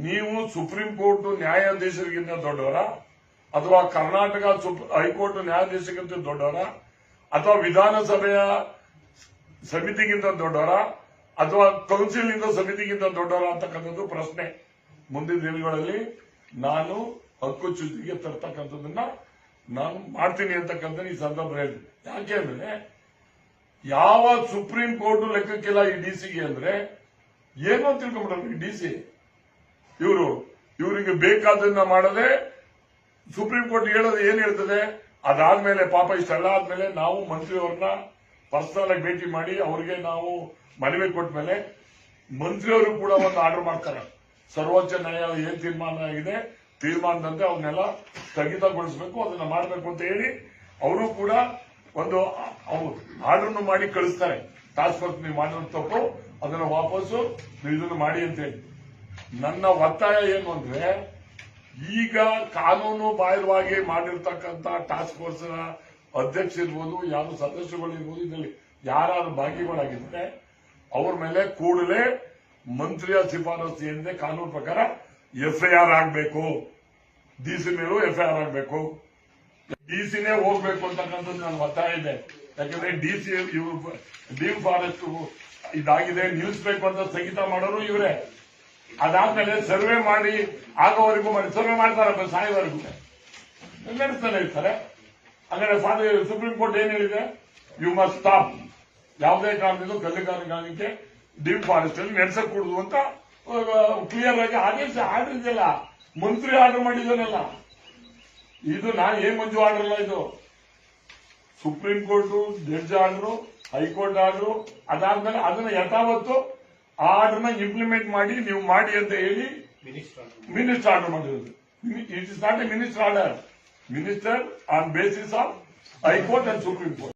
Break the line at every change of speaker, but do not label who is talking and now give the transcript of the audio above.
ನೀವು supreme court ನ್ಯಾಯಾಧೀಶರಿಗಿಂತ ದೊಡ್ಡವರ, ಅಥವಾ ಕರ್ನಾಟಕ ಹೈಕೋರ್ಟ್ ನ್ಯಾಯಾಧೀಶರಿಗಿಂತ ದೊಡ್ಡವರ, ಅಥವಾ ವಿಧಾನಸಭೆಯ ಸಮಿತಿಗಿಂತ ದೊಡ್ಡವರ, ಅಥವಾ ಕೌನ್ಸಿಲ್ ಇಂದ ಸಮಿತಿಗಿಂತ ದೊಡ್ಡವರ ಅಂತಕ್ಕಂಥದ್ದು ಪ್ರಶ್ನೆ. ಮುಂದಿನ ದಿನಗಳಲ್ಲಿ ನಾನು ಹಕ್ಕುಚ್ಯುತಿಗೆ ತರ್ತಕ್ಕಂಥದ್ದನ್ನ ನಾನು ಮಾಡ್ತೀನಿ ಅಂತಕ್ಕಂಥ ಈ ಸಂದರ್ಭದಲ್ಲಿ. ಯಾಕೆ ಅಂದ್ರೆ ಯಾವ ಸುಪ್ರೀಂ ಕೋರ್ಟ್ ಲೆಕ್ಕಕ್ಕಿಲ್ಲ ಈ ಡಿಸಿಗೆ ಅಂದ್ರೆ ಏನು ಅಂತ ತಿಳ್ಕೊಂಡ್ಬಿಟ್ರೆ ಈ ಡಿಸಿ ಇವರಿಗೆ ಬೇಕಾದನ್ನ ಮಾಡದೆ ಸುಪ್ರೀಂ ಕೋರ್ಟ್ ಹೇಳೋದು ಏನ್ ಹೇಳ್ತದೆ. ಅದಾದ್ಮೇಲೆ ಪಾಪ ಇಷ್ಟೆಲ್ಲ ಆದ್ಮೇಲೆ ನಾವು ಮಂತ್ರಿಯವ್ರನ್ನ ಪರ್ಸನಲ್ ಆಗಿ ಭೇಟಿ ಮಾಡಿ ಅವರಿಗೆ ನಾವು ಮನವಿ ಕೊಟ್ಟ ಮೇಲೆ ಮಂತ್ರಿಯವರು ಕೂಡ ಒಂದು ಆರ್ಡರ್ ಮಾಡ್ತಾರೆ. ಸರ್ವೋಚ್ಚ ನ್ಯಾಯಾಲಯ ಏನ್ ತೀರ್ಮಾನ ಆಗಿದೆ ತೀರ್ಮಾನದಂತೆ ಅವನ್ನೆಲ್ಲ ಸ್ಥಗಿತಗೊಳಿಸಬೇಕು, ಅದನ್ನ ಮಾಡಬೇಕು ಅಂತ ಹೇಳಿ ಅವರು ಕೂಡ ಒಂದು ಆರ್ಡರ್ ಮಾಡಿ ಕಳಿಸ್ತಾರೆ. ಟಾಸ್ಕ್ ಫೋರ್ಸ್ ನೀವು ಮಾಡಿರೋ ತಪ್ಪು ಅದನ್ನ ವಾಪಸ್ಸು ನೀವು ಇದನ್ನು ಮಾಡಿ ಅಂತ ಹೇಳಿ. ನನ್ನ ಒತ್ತಾಯ ಏನು ಅಂದ್ರೆ ಈಗ ಕಾನೂನು ಬಾಹಿರವಾಗಿ ಮಾಡಿರ್ತಕ್ಕಂಥ ಟಾಸ್ಕ್ ಫೋರ್ಸ್ ನ ಅಧ್ಯಕ್ಷ ಇರ್ಬೋದು, ಯಾರು ಸದಸ್ಯಗಳು ಇರ್ಬೋದು, ಇದರಲ್ಲಿ ಯಾರು ಭಾಗಿಗಳಾಗಿದ್ರೆ ಅವ್ರ ಮೇಲೆ ಕೂಡಲೇ ಮಂತ್ರಿಯ ಶಿಫಾರಸು ಏನಿದೆ ಕಾನೂನು ಪ್ರಕಾರ ಎಫ್ಐಆರ್ ಆಗಬೇಕು. ಡಿಸಿ ಮೇಲೂ ಎಫ್ಐಆರ್ ಆಗಬೇಕು. ಡಿಸಿನೇ ಹೋಗ್ಬೇಕು ಅಂತಕ್ಕಂಥದ್ದು ನನ್ನ ಒತ್ತಾಯ ಇದೆ. ಯಾಕಂದ್ರೆ ಡಿಸಿ ಇವರು ಡೀಮ್ ಫಾರೆಸ್ಟ್ ಇದಾಗಿದೆ ನಿಲ್ಲಿಸಬೇಕು ಅಂತ ಸ್ಥಗಿತ ಮಾಡೋರು ಇವರೇ. ಅದಾದ್ಮೇಲೆ ಸರ್ವೆ ಮಾಡಿ ಆಗೋವರೆಗೂ ಮಾಡಿ ಸರ್ವೆ ಮಾಡ್ತಾರಪ್ಪ ಸಾಯೋವರೆಗೂ ನಡೆಸ್ತಾನೆ ಇರ್ತಾರೆ. ಹಾಗಾದ್ರೆ ಸುಪ್ರೀಂ ಕೋರ್ಟ್ ಏನ್ ಹೇಳಿದೆ, ಯು ಮಸ್ಟ್ ಸ್ಟಾಪ್, ಯಾವುದೇ ಕಾರಣದಿಂದ ಕಲ್ಲುಗಾರಿಕೆ ಡೀಪ್ ಫಾರೆಸ್ಟ್ ಅಲ್ಲಿ ನಡೆಸಕೂಡದು ಅಂತ ಕ್ಲಿಯರ್ ಆಗಿ ಆದೇಶ ಆರ್ಡರ್ ಇದೆಯಲ್ಲ, ಮಂತ್ರಿ ಆರ್ಡರ್ ಮಾಡಿದಾನಲ್ಲ. ಇದು ನಾನು ಏನ್ ಮಂಜು ಆರ್ಡರ್ ಅಲ್ಲ, ಇದು supreme court judge order, high court order. ಅದಾದ್ಮೇಲೆ ಅದನ್ನ ಯಥಾವತ್ತು ಆ ಆರ್ಡರ್ನ ಇಂಪ್ಲಿಮೆಂಟ್ ಮಾಡಿ ನೀವು ಮಾಡಿ ಅಂತ ಹೇಳಿ ಮಿನಿಸ್ಟರ್ ಆರ್ಡರ್ ಮಾಡಿರೋದು. It is not A minister order, minister on basis of high court and supreme court.